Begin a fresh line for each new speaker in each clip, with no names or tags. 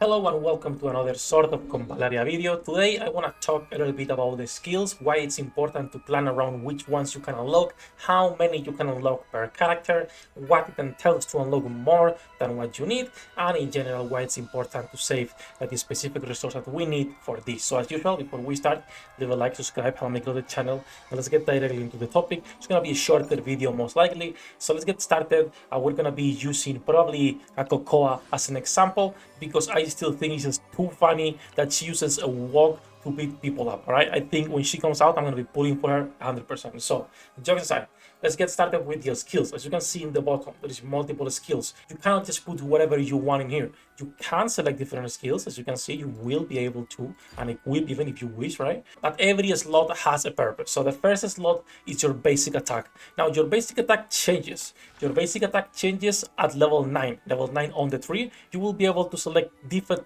Hello and welcome to another sort of Convallaria video. Today I want to talk a little bit about the skills, why it's important to plan around which ones you can unlock, how many you can unlock per character, what it entails to unlock more than what you need, and in general why it's important to save the specific resource that we need for this. So as usual, before we start, leave a like, subscribe, help me grow the channel, and let's get directly into the topic. It's going to be a shorter video most likely, so let's get started. We're going to be using probably a Cocoa as an example, because I still think it's just too funny that she uses a walk to beat people up. All right, I think when she comes out, I'm going to be pulling for her 100%. So jokes aside, let's get started with your skills. As you can see in the bottom, there is multiple skills. You cannot just put whatever you want in here. You can select different skills. As you can see, you will be able to and equip even if you wish, right? But every slot has a purpose. So the first slot is your basic attack. Now your basic attack changes. Your basic attack changes at level 9. Level 9 on the tree, you will be able to select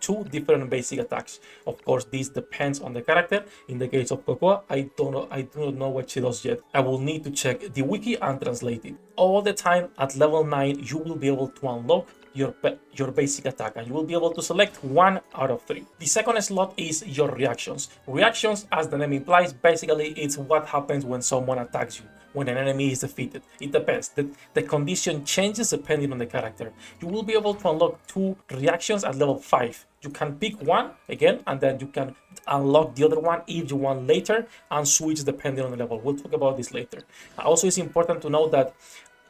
two different basic attacks. Of course, this depends on the character. In the case of Cocoa, I do not know what she does yet. I will need to check the wiki and translate it. All the time at level 9, you will be able to unlock your basic attack, and you will be able to select 1 out of 3. The second slot is your reactions. Reactions, as the name implies, basically it's what happens when someone attacks you, when an enemy is defeated. It depends. The condition changes depending on the character. You will be able to unlock 2 reactions at level 5. You can pick one again, and then you can unlock the other one if you want later, and switch depending on the level. We'll talk about this later. Also, it's important to know that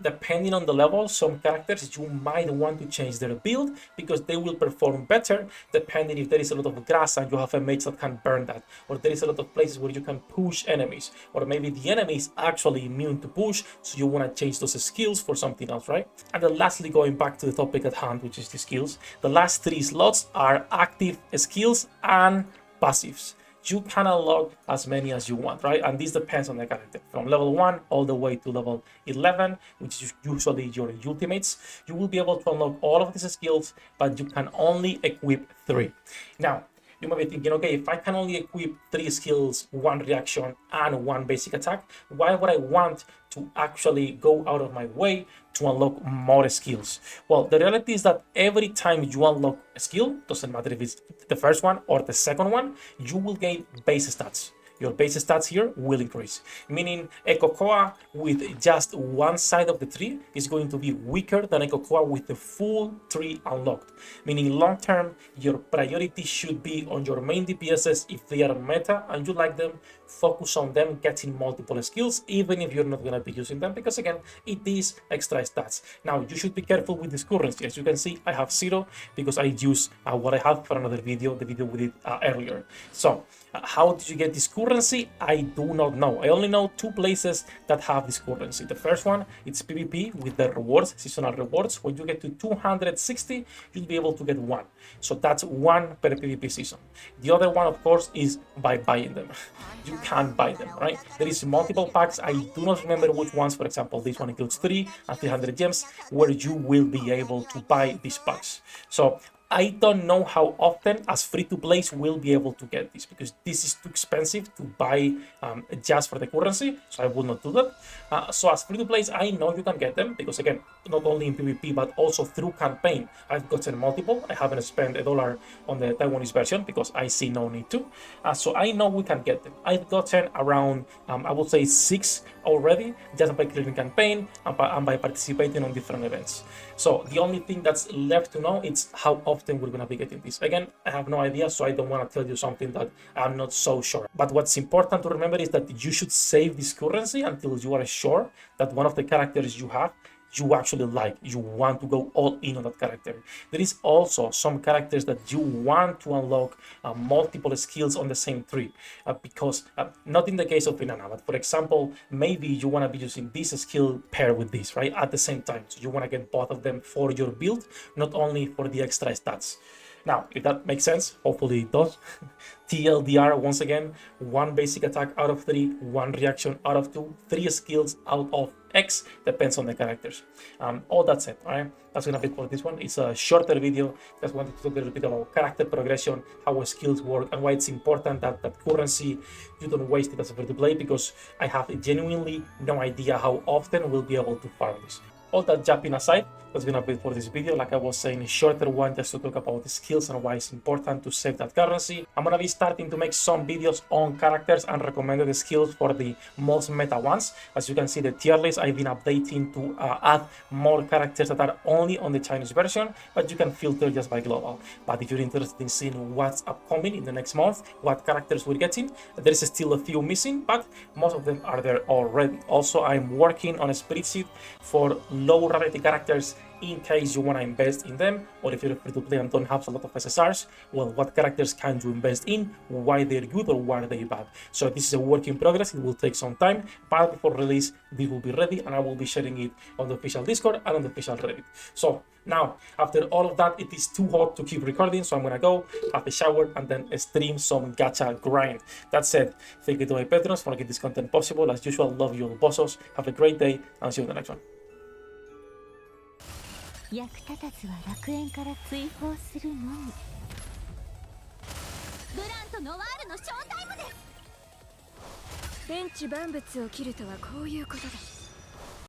depending on the level, some characters you might want to change their build because they will perform better depending if there is a lot of grass and you have a mage that can burn that, or there is a lot of places where you can push enemies, or maybe the enemy is actually immune to push, so you want to change those skills for something else, right? And then lastly, going back to the topic at hand, which is the skills, the last 3 slots are active skills and passives. You can unlock as many as you want, right? And this depends on the character. From level 1 all the way to level 11, which is usually your ultimates, you will be able to unlock all of these skills, but you can only equip 3. Now, you might be thinking, okay, if I can only equip 3 skills, 1 reaction, and 1 basic attack, why would I want to actually go out of my way to unlock more skills? Well, the reality is that every time you unlock a skill, doesn't matter if it's the first one or the second one, you will gain base stats. Your base stats here will increase, meaning a Cocoa with just one side of the tree is going to be weaker than a Cocoa with the full tree unlocked, meaning long term your priority should be on your main DPSs. If they are meta and you like them, focus on them getting multiple skills, even if you're not going to be using them, because again, it is extra stats. Now, you should be careful with this currency. As you can see, I have 0 because I use what I have for another video, the video we did earlier. So how did you get this currency? I do not know. I only know 2 places that have this currency. The first one, it's PvP with the rewards, seasonal rewards. When you get to 260, you'll be able to get 1. So that's 1 per PvP season. The other one, of course, is by buying them. You can buy them, right? There is multiple packs. I do not remember which ones. For example, this one includes 3 and 300 gems, where you will be able to buy these packs. So I don't know how often as free-to-plays will be able to get this, because this is too expensive to buy just for the currency, so I will not do that. So as free-to-plays, I know you can get them, because again, not only in PvP, but also through campaign, I've gotten multiple. I haven't spent $1 on the Taiwanese version, because I see no need to. So I know we can get them. I've gotten around, I would say 6 already, just by clearing campaign and by participating on different events. So the only thing that's left to know is how often we're going to be getting this. Again, I have no idea, so I don't want to tell you something that I'm not so sure. But what's important to remember is that you should save this currency until you are sure that one of the characters you have you actually like, you want to go all in on that character. There is also some characters that you want to unlock multiple skills on the same tree, because not in the case of Banana, but for example, maybe you want to be using this skill paired with this, right, at the same time. So you want to get both of them for your build, not only for the extra stats. Now, if that makes sense, hopefully it does. TLDR, once again, 1 basic attack out of 3, 1 reaction out of 2, 3 skills out of X, depends on the characters. All that's it, all right? That's gonna be for this one. It's a shorter video. Just wanted to talk a little bit about character progression, how skills work, and why it's important that that currency, you don't waste it as a free-to-play, because I have genuinely no idea how often we'll be able to farm this. All that jumping aside, that's gonna be it for this video. Like I was saying, a shorter one just to talk about the skills and why it's important to save that currency. I'm gonna be starting to make some videos on characters and recommended skills for the most meta ones. As you can see, the tier list I've been updating to add more characters that are only on the Chinese version, but you can filter just by global. But if you're interested in seeing what's upcoming in the next month, what characters we're getting, there is still a few missing, but most of them are there already. Also, I'm working on a spreadsheet for low rarity characters in case you want to invest in them, or if you're free to play and don't have a lot of SSRs, well, what characters can you invest in, why they're good or why are they bad. So this is a work in progress, it will take some time, but before release this will be ready and I will be sharing it on the official Discord and on the official Reddit. So now, after all of that, it is too hot to keep recording, so I'm gonna go have a shower and then stream some gacha grind. That said, thank you to my patrons for making this content possible. As usual, love you all bossos. Have a great day and see you in the next one.
役立たずは楽園から追放するのみ。ブランとノワールのショータイムです。天地万物を切るとはこういうことだ。